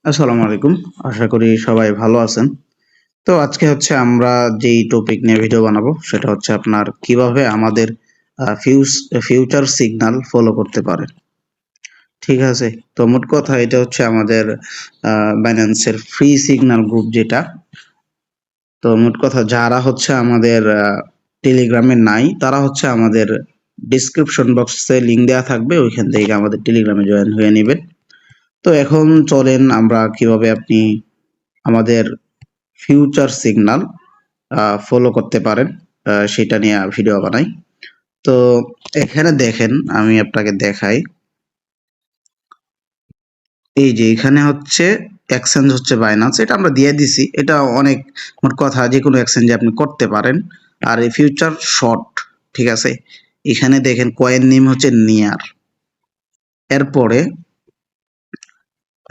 আসসালামু আলাইকুম। আশা করি সবাই ভালো আছেন। তো আজকে হচ্ছে আমরা যেই টপিক নিয়ে ভিডিও বানাবো সেটা হচ্ছে আপনার কিভাবে আমাদের ফিউচার সিগন্যাল ফলো করতে পারে। ঠিক আছে? তো মোট কথা এটা হচ্ছে আমাদের বাইন্যান্সের ফ্রি সিগন্যাল গ্রুপ যেটা। তো মোট কথা যারা হচ্ছে আমাদের টেলিগ্রামে নাই তারা হচ্ছে আমাদের ডিসক্রিপশন বক্সে লিংক দেওয়া থাকবে, ওইখান থেকে আমাদের টেলিগ্রামে জয়েন হয়ে নেবেন। তো এখন চলেন আমরা কিভাবে আপনি আমাদের ফিউচার সিগন্যাল ফলো করতে পারেন সেটা নিয়ে ভিডিও বানাই। তো এখানে দেখেন, আমি আপনাকে দেখাই। এই যে এখানে হচ্ছে এক্সচেঞ্জ হচ্ছে বাইন্যান্স, এটা আমরা দিয়ে দিছি। এটা অনেক, মোট কথা যে কোনো এক্সচেঞ্জে আপনি করতে পারেন। আর এই ফিউচার শর্ট, ঠিক আছে। এখানে দেখেন কয়েন নেম হচ্ছে নিয়ার। এরপরে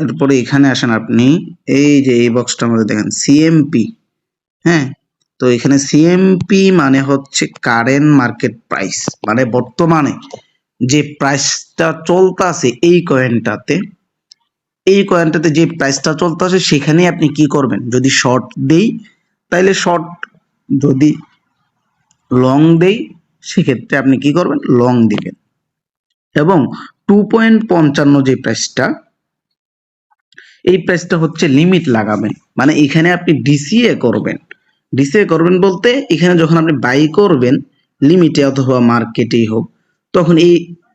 এরপরে এখানে আসেন আপনি, এই যে এই বক্সটার মধ্যে দেখেন সিএমপি। হ্যাঁ, তো এখানে সিএমপি মানে হচ্ছে কারেন্ট মার্কেট প্রাইস, মানে বর্তমানে যে প্রাইসটা চলতেছে এই কয়েনটাতে যে প্রাইসটা চলতেছে সেখানে আপনি কি করবেন, যদি শর্ট দেই তাইলে শর্ট, যদি লং দেই সেক্ষেত্রে আপনি কি করবেন, লং দিবেন। এবং 2.55 যে প্রাইসটা, এই প্রাইসটা হচ্ছে লিমিট লাগাবেন, মানে এখানে আপনি ডিসিএ করবেন বলতে এখানে যখন আপনি বাই করবেন লিমিটে অথবা মার্কেটেই হোক, তখন এই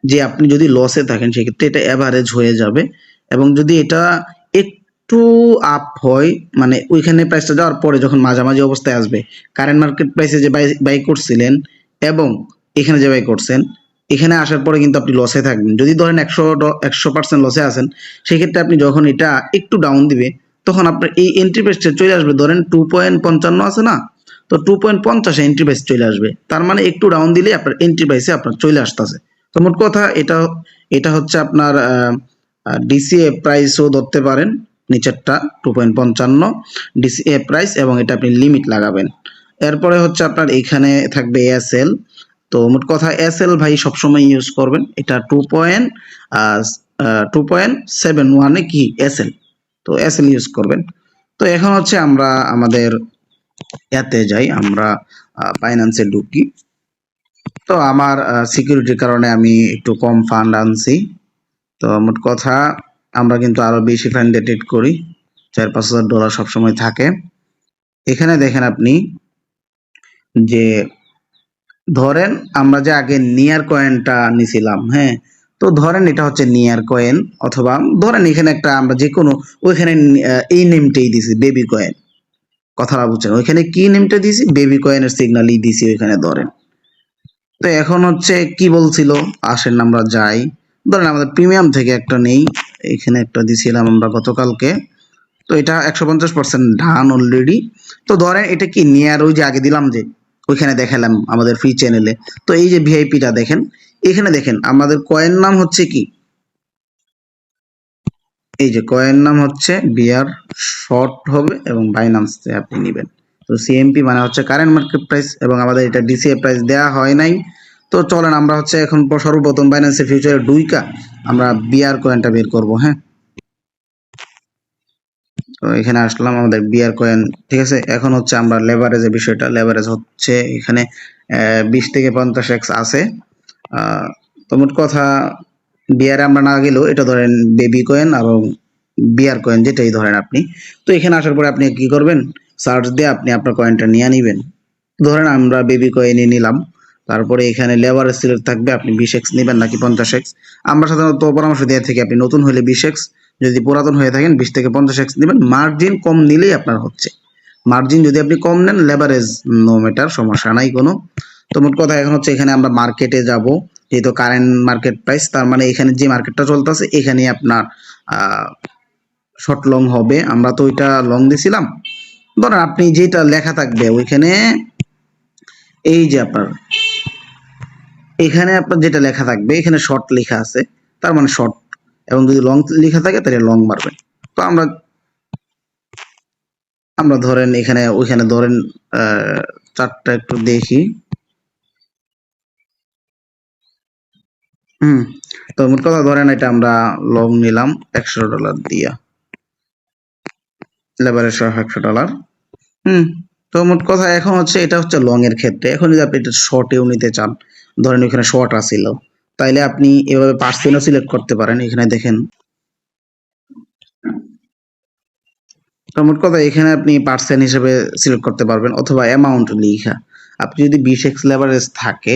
যে আপনি যদি লসে থাকেন সেক্ষেত্রে এটা অ্যাভারেজ হয়ে যাবে। এবং যদি এটা একটু আপ হয়, মানে ওইখানে প্রাইসটা যাওয়ার পরে যখন মাঝামাঝি অবস্থায় আসবে, কারেন্ট মার্কেট প্রাইসে যে বাই বাই করছিলেন এবং এখানে যে বাই করছেন, এখানে আসার পরে কিন্তু আপনি লসে থাকবেন। যদি ধরেন 100% লসে আছেন, সেক্ষেত্রে আপনি যখন এটা একটু ডাউন দিবে তখন আপনার এই এন্ট্রি প্রাইসটা চলে আসবে। ধরেন 2.55 আছে না, তো 2.50 এন্ট্রি প্রাইস চলে আসবে। তার মানে একটু ডাউন দিলে আপনার এন্ট্রি প্রাইসে আপনার চলে আসতেছে। তো মোট কথা এটা এটা হচ্ছে আপনার ডিসিএ প্রাইসও ধরতে পারেন, নিচেরটা 2.55 ডিসিএ প্রাইস, এবং এটা আপনি লিমিট লাগাবেন। এরপরে হচ্ছে আপনার এখানে থাকবে এসএল। তো মোট কথা এসএল ভাই সবসময় ইউজ করবেন, এটা 2.71 কি এসএল, তো এসএল ইউজ করবেন। তো এখন হচ্ছে আমরা আমাদের এতে যাই, আমরা বাইন্যান্সে ঢুকি। তো আমার সিকিউরিটির কারণে আমি একটু কম ফান্ড আনছি। তো মোট কথা আমরা কিন্তু আরো বেশি ফান্ডে ট্রেড করি, $4-5 সবসময় থাকে। এখানে দেখেন আপনি যে ধরেন আমরা যে আগে নিয়ার কয়েনটা নিছিলাম, হ্যাঁ, তো ধরেন এটা হচ্ছে নিয়ার কয়েন, অথবা ধরেন এখানে একটা আমরা যে কোনো ওইখানে এই নেমটাই দিছি বেবি কয়েন। কথাটা বুঝছেন, ওইখানে কি নেমটা দিছি, বেবি কয়েনের সিগন্যালই দিছি ওইখানে ধরেন। তো এখন হচ্ছে কি বলছিল, আসেন আমরা যাই। ধরেন আমাদের প্রিমিয়াম থেকে একটা নেই, এখানে একটা দিছিলাম আমরা গতকালকে। তো এটা 150% ডান অলরেডি। তো ধরেন এটা কি নিয়ার, ওই যে আগে দিলাম যে ওইখানে দেখালাম আমাদের ফ্রি চ্যানেলে। তো এই যে ভিআইপিটা দেখেন, এখানে দেখেন আমাদের কয়েন নাম হচ্ছে কি, এই যে কয়েন নাম হচ্ছে বিআর, শর্ট হবে এবং বাইন্যান্স থেকে আপনি নেবেন। তো সিএমপি মানে হচ্ছে কারেন্ট মার্কেট প্রাইস, এবং আমাদের এটা ডিসিএ প্রাইস দেওয়া হয় নাই। তো চলেন আমরা হচ্ছে এখন সর্বপ্রথম বাইন্যান্সের ফিউচারে ডুইকা আমরা বিআর কয়েনটা বের করব। হ্যাঁ, তো এখানে আসলাম আমাদের বিআর কয়েন, ঠিক আছে। এখন হচ্ছে আমরা লেভারেজের বিষয়টা, লেভারেজ হচ্ছে এখানে 20 থেকে 50x আছে। আহ, তো মোট কথা বিয়ারে আমরা না গেলেও এটা ধরেন বেবি কয়েন এবং বিয়ার কয়েন যেটাই ধরেন আপনি। তো এখানে আসার পরে আপনি কি করবেন, সার্চ দিয়ে আপনি আপনার কয়েনটা নিয়ে নিবেন। ধরেন আমরা বেবি কয়েনই নিলাম। তারপরে এখানে লেভারেজ সিলেক্ট থাকবে, আপনি 20x নেবেন নাকি 50x। আমরা সাধারণত পরামর্শ দিয়ে থাকি আপনি নতুন হলে 20x, যদি পুরাতন হয়ে থাকেন 20 থেকে 50x নেবেন। মার্জিন কম নিলেই আপনার হচ্ছে, মার্জিন যদি আপনি কম নেন লেভারেজ নো ম্যাটার, সমস্যা নাই কোনো। তো মোট কথা এখন হচ্ছে এখানে আমরা মার্কেটে যাব, যেহেতু কারেন্ট মার্কেট প্রাইস, তার মানে এখানে যে মার্কেটটা চলতেছে এখানে আপনার শর্ট লং হবে। আমরা তো ওইটা লং দিছিলাম। ধরেন আপনি যেটা লেখা থাকবে ওইখানে, এই যে আপনার এখানে আপনার যেটা লেখা থাকবে এখানে শর্ট লেখা আছে, তার মানে শর্ট, এবং যদি লং লেখা থাকে তাহলে লং মারবেন। তো আমরা আমরা ধরেন এখানে ওইখানে ধরেন চারটা একটু দেখি। হুম, তো মোট কথা ধরেন এটা আমরা লং নিলাম $100 দিয়া। লেবারের সহ $100। হুম। তো মোট কথা এখন হচ্ছে এটা হচ্ছে লং এর ক্ষেত্রে। এখন যদি আপনি এটা শর্টেও নিতে চান, ধরেন ওইখানে শর্ট আছিল, তাইলে আপনি এভাবে পার্সেন্টও সিলেক্ট করতে পারেন। এখানে দেখেন, তো মোট কথা এখানে আপনি পার্সেন্ট হিসেবে সিলেক্ট করতে পারবেন অথবা অ্যামাউন্ট লিখা। আপনি যদি 20x লেভারেজ থাকে,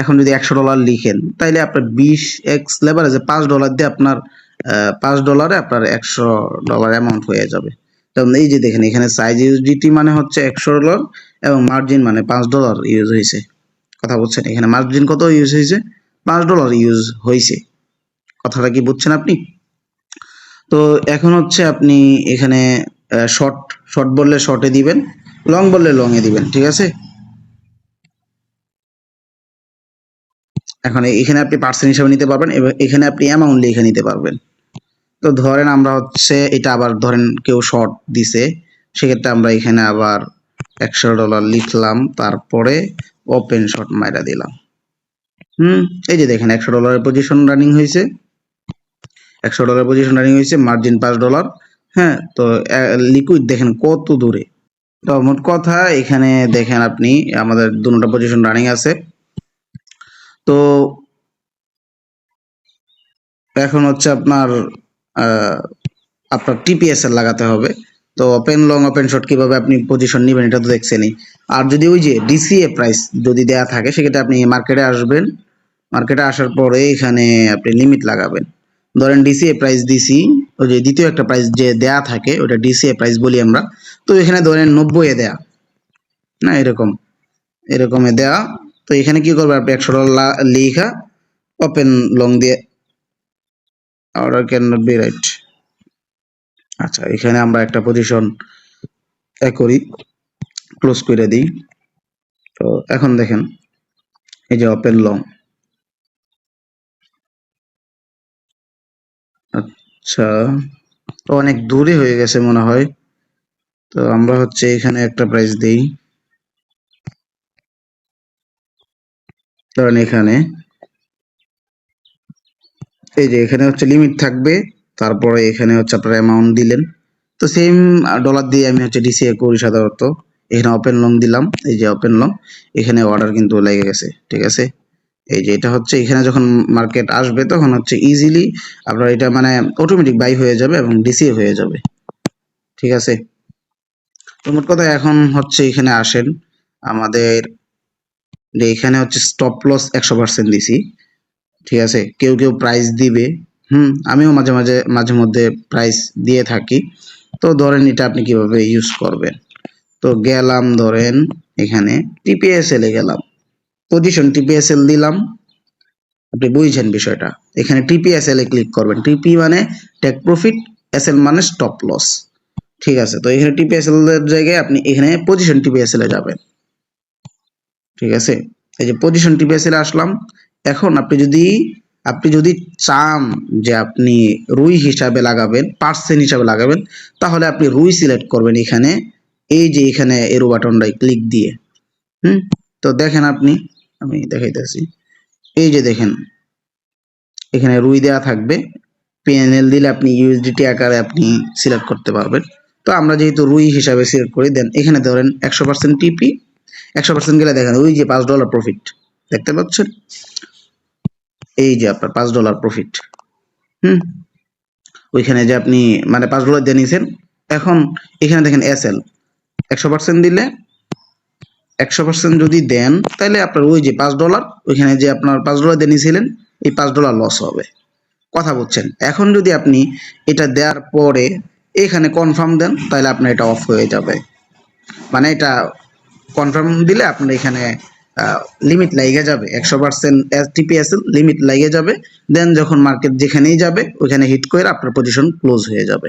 এখন যদি $100 লিখেন, তাইলে আপনার 20x লেভারেজে $5 দিয়ে আপনার $5 আপনার $100 অ্যামাউন্ট হয়ে যাবে। কারণ এই যে দেখেন এখানে সাইজ ইউএসডিটি মানে হচ্ছে $100 এবং মার্জিন মানে $5 ইউজ হয়েছে। কথা বুঝছেন? এখানে মার্জিন কত ইউজ হয়েছে? $5 ইউজ হয়েছে। কথাটা কি বুঝছেন আপনি? তো এখন হচ্ছে আপনি এখানে শর্ট শর্ট বললে শর্টে দিবেন, লং বললে লং এ দিবেন, ঠিক আছে? এখন এখানে আপনি পার্সেন্ট হিসাবে নিতে পারবেন এবং এখানে আপনি অ্যামাউন্ট লিখে নিতে পারবেন। তো ধরেন আমরা হচ্ছে এটা আবার ধরেন কেউ শর্ট দিছে, সেক্ষেত্রে আমরা এখানে আবার $100 লিখলাম, তারপরে ওপেন শর্ট মাইরা দিলাম। এই যে দেখেন $100 পজিশন রানিং হয়েছে, $100 পজিশন রানিং হয়েছে, মার্জিন $5। হ্যাঁ, তো লিকুইড দেখেন কত দূরে। তো মোট কথা এখানে দেখেন আপনি আমাদের দুটো পজিশন রানিং আছে। তো এখন হচ্ছে আপনার আপনার টিপিএসএল লাগাতে হবে। তো ওপেন লং ওপেন শর্ট কিভাবে আপনি পজিশন নেবেন এটা তো দেখছেনই। আর যদি ওই যে ডিসিএ প্রাইস যদি দেয়া থাকে, সেক্ষেত্রে আপনি মার্কেটে আসবেন, মার্কেটে আসার পরে এখানে আপনি লিমিট লাগাবেন। ধরেন ডিসিএ প্রাইস দিছি, ওই যে দ্বিতীয় একটা প্রাইস যে দেয়া থাকে ওটা ডিসিএ প্রাইস বলি আমরা। তো এখানে ধরেন 90 এ দেয়া, না এরকম এরকমে দেয়া। তো এখানে কি করবে আপনি $100 লিখা ওপেন লং দিয়ে order can not be right. আচ্ছা, এখানে আমরা একটা পজিশন করি, ক্লোজ করে দিই। তো এখন দেখেন এই যে ওপেন লং। আচ্ছা, তো অনেক দূরে হয়ে গেছে মনে হয়। তো আমরা হচ্ছে এখানে একটা প্রাইস দিই, ধরেন এখানে এই যে এখানে হচ্ছে লিমিট থাকবে, তারপরে এখানে হচ্ছে আপনার অ্যামাউন্ট দিলেন। তো সেম ডলার দিয়ে আমি হচ্ছে ডিসিএ করি সাধারণত। এখানে ওপেন লং দিলাম, এই যে ওপেন লং, এখানে অর্ডার কিন্তু লেগে গেছে, ঠিক আছে? এই যে এটা হচ্ছে এখানে যখন মার্কেট আসবে তখন হচ্ছে ইজিলি আপনার এটা মানে অটোমেটিক বাই হয়ে যাবে এবং ডিসিএ হয়ে যাবে, ঠিক আছে? তো মোট কথা এখন হচ্ছে এখানে আসেন আমাদের যে এখানে হচ্ছে স্টপ লস 100% দিছি, ঠিক আছে? কেউ কেউ প্রাইস দিবে, আমিও মাঝে মাঝে মাঝে মধ্যে প্রাইস দিয়ে থাকি। তো ধরেন এটা আপনি কিভাবে ইউজ করবেন। তো গেলাম ধরেন এখানে টিপিএসএল এ গেলাম, পজিশন টিপিএসএল দিলাম। আপনি বুঝছেন বিষয়টা, এখানে টিপিএসএল এ ক্লিক করবেন। টিপি মানে টেক প্রফিট, এসএল মানে স্টপ লস, ঠিক আছে? তো এখানে টিপিএসএল এর জায়গায় আপনি এখানে পজিশন টিপিএসএল এ যাবেন, ঠিক আছে? এই যে পজিশন টিপিএসএল এ আসলাম। এখন আপনি যদি চান যে আপনি রুই হিসাবে লাগাবেন, পার্সেন্ট হিসাবে লাগাবেন, তাহলে আপনি রুই সিলেক্ট করবেন এখানে, এই যে এখানে এরো বাটনটায় ক্লিক দিয়ে। তো দেখেন আপনি, আমি দেখাইতেছি, এই যে দেখেন এখানে রুই দেওয়া থাকবে, পিএনএল দিলে আপনি ইউএসডিটি আকারে আপনি সিলেক্ট করতে পারবেন। তো আমরা যেহেতু রুই হিসাবে সিলেক্ট করি, দেন এখানে ধরেন 100% টিপি, 100% গেলে দেখেন ওই যে $5 প্রফিট দেখতে পাচ্ছেন, এই যে আপনার $5 প্রফিট। ওইখানে যে আপনি মানে $5 দিয়ে নিয়েছেন। এখন এখানে দেখেন এসএল 100% দিলে, 100% যদি দেন তাহলে আপনার ওই যে $5 ওইখানে যে আপনার $5 দিয়ে নিয়েছিলেন, এই $5 লস হবে। কথা বুঝছেন? এখন যদি আপনি এটা দেওয়ার পরে এখানে কনফার্ম দেন, তাহলে আপনার এটা অফ হয়ে যাবে। মানে এটা কনফার্ম দিলে আপনার এখানে লিমিট লাগিয়ে যাবে, 100% টিপিএসএল লিমিট লাগিয়ে যাবে। দেন যখন মার্কেট যেখানেই যাবে ওইখানে হিট করে আপনার পজিশন ক্লোজ হয়ে যাবে,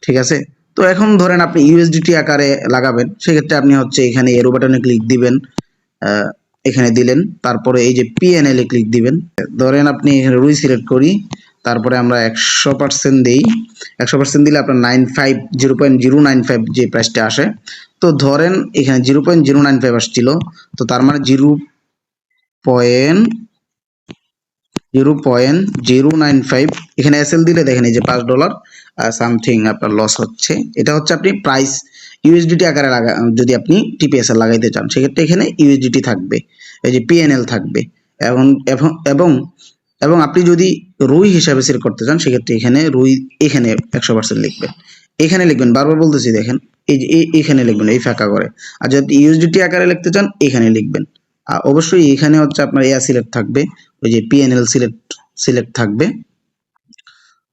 ঠিক আছে? তো এখন ধরেন আপনি ইউএসডিটি আকারে লাগাবেন, সেক্ষেত্রে আপনি হচ্ছে এখানে এরো বাটনে ক্লিক দিবেন, এখানে দিলেন, তারপরে এই যে পিএনএল এ ক্লিক দিবেন। ধরেন আপনি এখানে রুই সিলেক্ট করি, তারপরে আমরা 100% দিই। 100% দিলে আপনার 0.095 যে প্রাইসটা আসে। তো ধরেন এখানে 0.095 আসছিল, তো তার মানে 0.095 এখানে এসএল দিলে দেখেন এই যে $5 সামথিং আপনার লস হচ্ছে। এটা হচ্ছে আপনি প্রাইস ইউএসডিটি আকারে যদি আপনি টিপিএসএল লাগাইতে চান সেক্ষেত্রে এখানে ইউএসডিটি থাকবে, এই যে পিএনএল থাকবে। এবং এবং এবং এবং আপনি যদি রুই হিসাবে সিলেক্ট করতে চান সেক্ষেত্রে এখানে রুই এখানে 100% লিখবেন, এখানে লিখবেন, বারবার বলতেছি দেখেন, এই যে এখানে লিখবেন এই ফাঁকা করে। আর যদি ইউএসডিটি আকারে লিখতে চান এখানে লিখবেন। আর অবশ্যই এখানে হচ্ছে আপনার এয়া সিলেক্ট থাকবে, ওই যে পিএনএল সিলেক্ট থাকবে।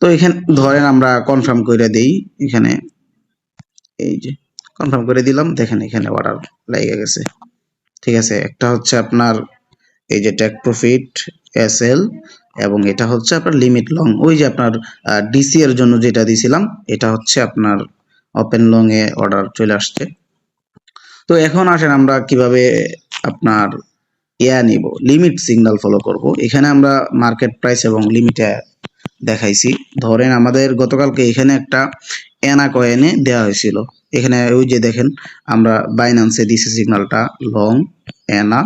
তো এখানে ধরেন আমরা কনফার্ম করে দেই, এখানে এই যে কনফার্ম করে দিলাম, দেখেন এখানে অর্ডার লেগে গেছে। ঠিক আছে, একটা হচ্ছে আপনার এই যে টেক প্রফিট এসএল, এবং এটা হচ্ছে আপনার লিমিট লং, ওই যে আপনার ডিসি এর জন্য যেটা দিয়েছিলাম এটা হচ্ছে আপনার ওপেন লং এ অর্ডার চলে আসছে। তো এখন আসেন আমরা কিভাবে আপনার নিব, লিমিট সিগন্যাল ফলো করব। এখানে আমরা মার্কেট প্রাইস এবং লিমিটে দেখাইছি। ধরেন আমাদের গতকালকে এখানে একটা এনা কয়েনে দেওয়া হয়েছিল, এখানে ওই যে দেখেন আমরা বাইন্যান্সে দিছি সিগন্যালটা লং এনা,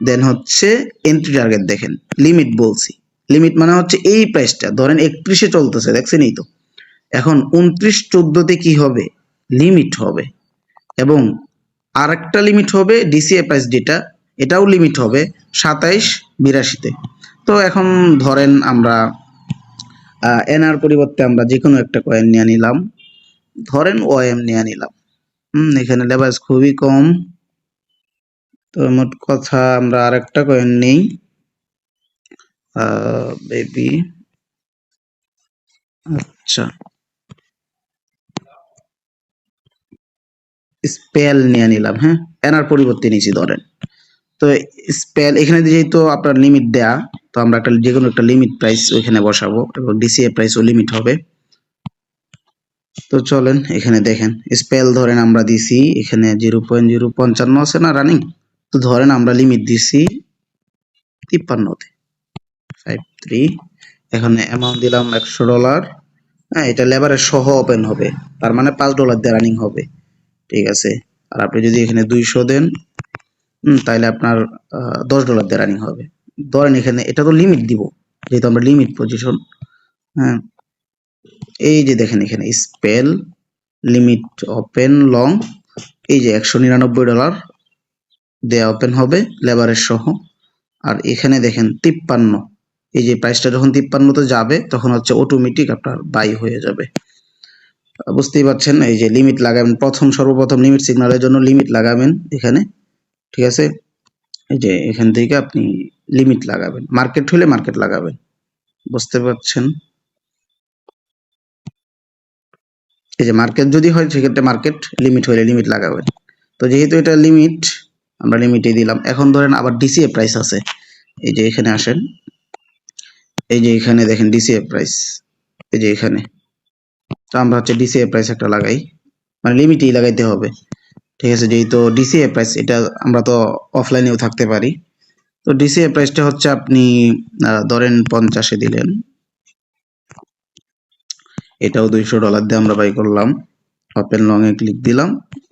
দেন হচ্ছে এন্ট্রি টার্গেট দেখেন লিমিট বলছি, লিমিট মানে হচ্ছে এই প্রাইসটা ধরেন 31-এ চলতেছে, দেখছেন এই তো। এখন 29-14-তে কি হবে, লিমিট হবে, এবং আরেকটা লিমিট হবে ডিসিএ প্রাইস যেটা, এটাও লিমিট হবে 27-82-তে। তো এখন ধরেন আমরা এনার পরিবর্তে আমরা যে কোনো একটা কয়েন নিয়ে নিলাম, ধরেন ওএম নিয়ে নিলাম। এখানে লেভারেজ খুবই কম, তো মোট কথা আমরা আরেকটা কয়েন নেই, বেবি, আচ্ছা স্পেল নিয়ে নিলাম। হ্যাঁ, এনার পরিবর্তে নিয়েছি ধরেন। তো স্পেল এখানে যেহেতু আপনার লিমিট দেয়া, তো আমরা একটা যে কোনো একটা লিমিট প্রাইস ওইখানে বসাবো, এবং ডিসিএ প্রাইসও লিমিট হবে। তো চলেন এখানে দেখেন স্পেল ধরেন আমরা দিছি এখানে 0.055 আছে না রানিং, তো ধরেন আমরা লিমিট দিছি 53-তে 53। এখানে অ্যামাউন্ট দিলাম $100। হ্যাঁ, এটা লেবারের সহ ওপেন হবে, তার মানে $5 দিয়ে রানিং হবে। ঠিক আছে, আর আপনি যদি এখানে 200 দেন, তাহলে আপনার $10 দিয়ে রানিং হবে। ধরেন এখানে এটা তো লিমিট দিব, যেহেতু আমরা লিমিট পজিশন। হ্যাঁ, এই যে দেখেন এখানে স্পেল লিমিট ওপেন লং, এই যে $199 দেয়া ওপেন হবে লেবারের সহ। আর এখানে দেখেন 53, এই যে প্রাইসটা যখন 53-তে যাবে তখন হচ্ছে অটোমেটিক আপনার বাই হয়ে যাবে। বুঝতেই পারছেন, এই যে লিমিট লাগাবেন, সর্বপ্রথম লিমিট সিগন্যালের জন্য লিমিট লাগাবেন এখানে। ঠিক আছে, এই যে এখান থেকে আপনি লিমিট লাগাবেন, মার্কেট হলে মার্কেট লাগাবেন। বুঝতে পারছেন, এই যে মার্কেট যদি হয় সেক্ষেত্রে মার্কেট, লিমিট হলে লিমিট লাগাবেন। তো যেহেতু এটা লিমিট, আমরা লিমিটে দিলাম। এখন ধরেন আবার ডিসিএ প্রাইস আছে, এই যে এখানে আসেন, এই যে এখানে দেখেন ডিসিএ প্রাইস, এই যে এখানে। তো আমরা হচ্ছে ডিসিএ প্রাইস একটা লাগাই, মানে লিমিটেই লাগাইতে হবে। ঠিক আছে, যেহেতু ডিসিএ প্রাইস এটা আমরা তো অফলাইনেও থাকতে পারি। তো ডিসিএ প্রাইসটা হচ্ছে আপনি ধরেন 50-এ দিলেন, এটাও $200 দিয়ে আমরা বাই করলাম, ওপেন লং এ ক্লিক দিলাম।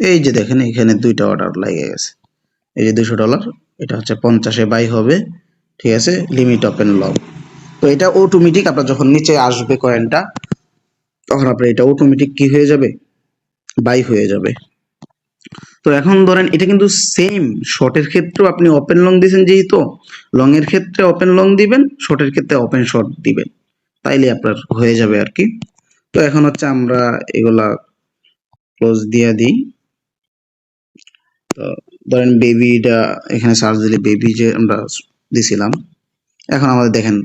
এই যে দেখেন এখানে দুইটা অর্ডার লেগে গেছে, এই যে $200, এটা হচ্ছে 50-এ বাই হবে। ঠিক আছে, লিমিট ওপেন লং। তো এটা অটোমেটিক আপনার যখন নিচে আসবে কয়েনটা, তখন আপনার এটা অটোমেটিক কি হয়ে যাবে, বাই হয়ে যাবে। তো এখন ধরেন এটা কিন্তু সেম, শর্টের ক্ষেত্রেও আপনি ওপেন লং দিয়েছেন, যেহেতু লং এর ক্ষেত্রে ওপেন লং দিবেন, শর্টের ক্ষেত্রে ওপেন শর্ট দিবেন, তাইলে আপনার হয়ে যাবে আর কি। তো এখন হচ্ছে আমরা এগুলা ক্লোজ দিয়ে দিই। তো ধরেন বেবিটা এখানে সার্চ দিলে বেবি যে আমরা দিছিলাম, এখন আমাদের দেখেন,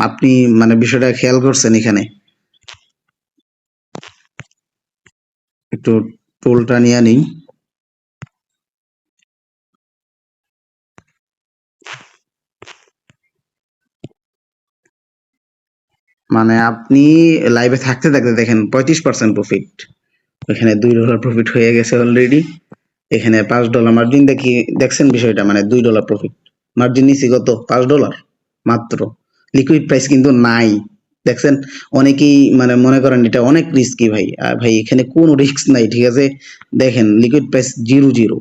আপনি মানে বিষয়টা খেয়াল করছেন, এখানে একটু টোলটা নিয়ে নিই। মানে আপনি লাইভে থাকতে থাকতে দেখেন 35% প্রফিট, এখানে $2 প্রফিট হয়ে গেছে অলরেডি। এখানে $5 মার্জিন দেখি, দেখছেন বিষয়টা, মানে $2 প্রফিট মার্জিন নিছি, কত $5 মাত্র। লিকুইড প্রাইস কিন্তু নাই, দেখছেন। অনেকেই মানে মনে করেন এটা অনেক রিস্কি ভাই, আর ভাই এখানে কোনো রিস্ক নাই। ঠিক আছে, দেখেন লিকুইড প্রাইস 0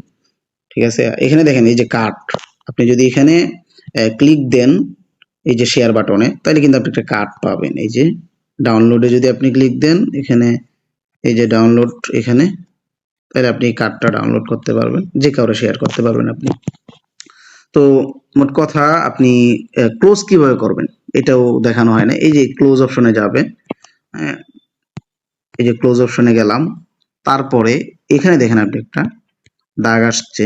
ঠিক আছে, এখানে দেখেন এই যে কাট, আপনি যদি এখানে ক্লিক দেন এই যে শেয়ার বাটনে, তাহলে কিন্তু আপনি একটা কাট পাবেন, এই যে ডাউনলোডে যদি আপনি ক্লিক দেন, এখানে এই যে ডাউনলোড এখানে, তাহলে আপনি কার্ডটা ডাউনলোড করতে পারবেন, যে কাউরে শেয়ার করতে পারবেন আপনি। তো মোট কথা আপনি ক্লোজ কিভাবে করবেন এটাও দেখানো হয় না। এই যে ক্লোজ অপশনে যাবে, হ্যাঁ, এই যে ক্লোজ অপশনে গেলাম, তারপরে এখানে দেখেন আপনি একটা দাগ আসছে,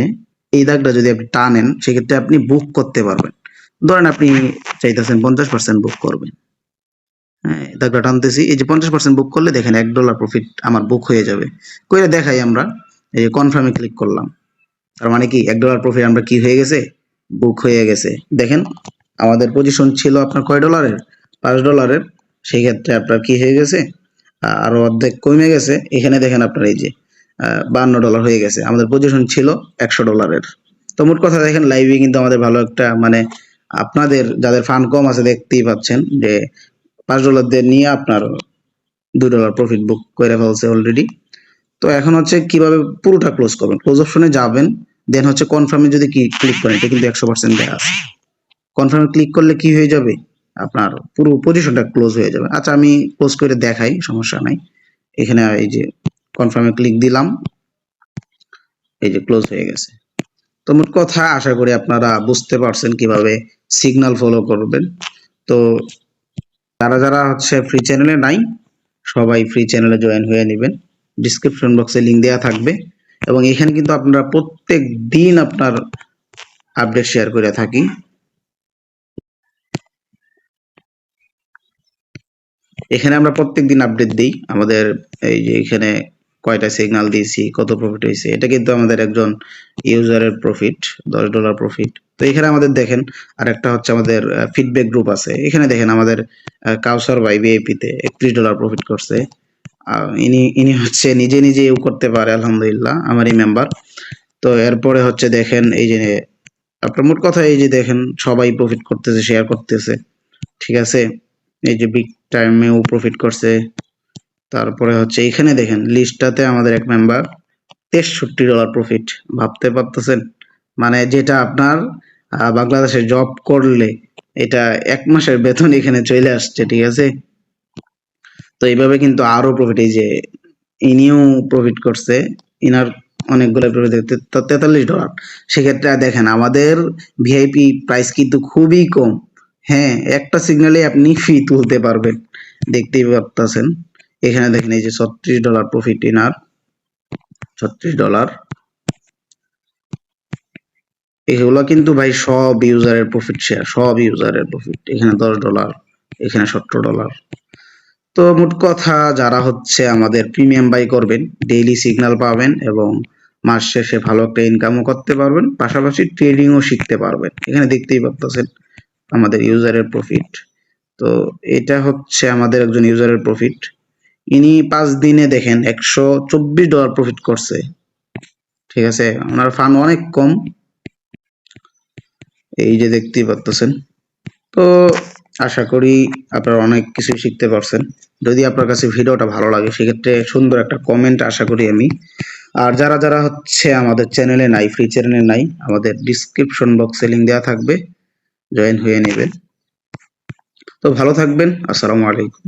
এই দাগটা যদি আপনি টানেন সেক্ষেত্রে আপনি বুক করতে পারবেন। ধরেন আপনি চাইতেছেন 50% বুক করবেন, হ্যাঁ, দাগটা টানতেছি, এই যে 50% বুক করলে দেখেন $1 প্রফিট আমার বুক হয়ে যাবে। করে দেখাই আমরা, এই যে কনফার্মে ক্লিক করলাম, তার মানে কি $1 প্রফিট আমরা কি হয়ে গেছে, বুক হয়ে গেছে। দেখেন আমাদের পজিশন ছিল আপনার কয় ডলারের, $5, সেই ক্ষেত্রে আপনার কি হয়ে গেছে, আরো অর্ধেক কমে গেছে। এখানে দেখেন আপনার এই যে $52 হয়ে গেছে, আমাদের পজিশন ছিল $100। তো মোট কথা দেখেন লাইভে কিন্তু আমাদের ভালো একটা মানে, আপনাদের যাদের ফান্ড কম আছে দেখতেই পাচ্ছেন যে $5 দিয়ে নিয়ে আপনার $2 প্রফিট বুক করে ফেলছে অলরেডি। তো এখন হচ্ছে কিভাবে পুরোটা ক্লোজ করবেন, ক্লোজ অপশনে যাবেন, দেন হচ্ছে কনফার্মে যদি ক্লিক করেন, এটা কিন্তু 100% দেয়া আছে। কনফার্মে ক্লিক করলে কি হয়ে যাবে, আপনার পুরো পজিশনটা ক্লোজ হয়ে যাবে। আচ্ছা আমি ক্লোজ করে দেখাই, সমস্যা নাই। এখানে এই যে কনফার্মে ক্লিক দিলাম, এই যে ক্লোজ হয়ে গেছে। তো মোট কথা আশা করি আপনারা বুঝতে পারছেন কিভাবে সিগন্যাল ফলো করবেন। তো যারা যারা হচ্ছে ফ্রি চ্যানেলে নাই, সবাই ফ্রি চ্যানেলে জয়েন হয়ে নেবেন, ডিসক্রিপশন বক্সে লিঙ্ক দেওয়া থাকবে। এবং এখানে কিন্তু আপনারা প্রত্যেক দিন আপনার আপডেট শেয়ার করে থাকি। এখানে আমরা প্রত্যেকদিন আপডেট দিই আমাদের, এই যে এখানে কয়টা সিগন্যাল দিয়েছি, কত প্রফিট হয়েছে, এটা কিন্তু আমাদের একজন ইউজারের প্রফিট, $10 প্রফিট। তো এখানে আমাদের দেখেন আরেকটা হচ্ছে আমাদের ফিডব্যাক গ্রুপ আছে, এখানে দেখেন আমাদের কাউসার ভাই ভিআইপি তে $31 প্রফিট করছে। ইনি ইনি হচ্ছে নিজে নিজে করতে পারে, আলহামদুলিল্লাহ আমারই মেম্বার। তো এরপরে হচ্ছে দেখেন এই যে আপনার মোট কথা এই যে দেখেন সবাই প্রফিট করতেছে, শেয়ার করতেছে, ঠিক আছে। এই যে বিগ টাইমেও প্রফিট করছে। তারপরে হচ্ছে এখানে দেখেন লিস্টটাতে আমাদের এক মেম্বার $63 প্রফিট, ভাবতে পারতেছেন, মানে যেটা আপনার বাংলাদেশে জব করলে এটা 1 মাসের বেতন এখানে চলে আসছে, ঠিক আছে। তো এইভাবে কিন্তু আরো প্রফিট, এই যে ইনিও প্রফিট করছে, ইনার অনেকগুলো প্রফিট, $43। সেক্ষেত্রে দেখেন আমাদের ভিআইপি প্রাইস কিন্তু খুবই কম, হ্যাঁ, একটা সিগন্যালে আপনি ফি তুলতে পারবেন, দেখতেই পারতেছেন। এখানে দেখেন এই যে $36 প্রফিট, ইনার $36। এগুলো কিন্তু ভাই সব ইউজারের প্রফিট শেয়ার, সব ইউজারের প্রফিট। এখানে $10, এখানে $17। তো মোট কথা যারা হচ্ছে আমাদের প্রিমিয়াম বাই করবেন, ডেইলি সিগন্যাল পাবেন এবং মাস শেষে ভালো একটা ইনকামও করতে পারবেন, পাশাপাশি ট্রেডিংও শিখতে পারবেন। এখানে দেখতেই পাচ্ছেন আমাদের ইউজারের প্রফিট। তো এটা হচ্ছে আমাদের একজন ইউজারের প্রফিট, ইনি 5 দিনে দেখেন $124 প্রফিট করছে, ঠিক আছে। ওনার ফান্ড অনেক কম, এই যে দেখতেই পাচ্ছেন। তো আশা করি আপনারা অনেক কিছু শিখতে পারছেন। যদি আপনার কাছে ভিডিওটা ভালো লাগে সেক্ষেত্রে সুন্দর একটা কমেন্ট আশা করি আমি। আর যারা যারা হচ্ছে আমাদের চ্যানেলে নাই, ফ্রি চ্যানেলে নাই, আমাদের ডিসক্রিপশন বক্সে লিংক দেওয়া থাকবে, জয়েন হয়ে নেবেন। তো ভালো থাকবেন, আসসালামু আলাইকুম।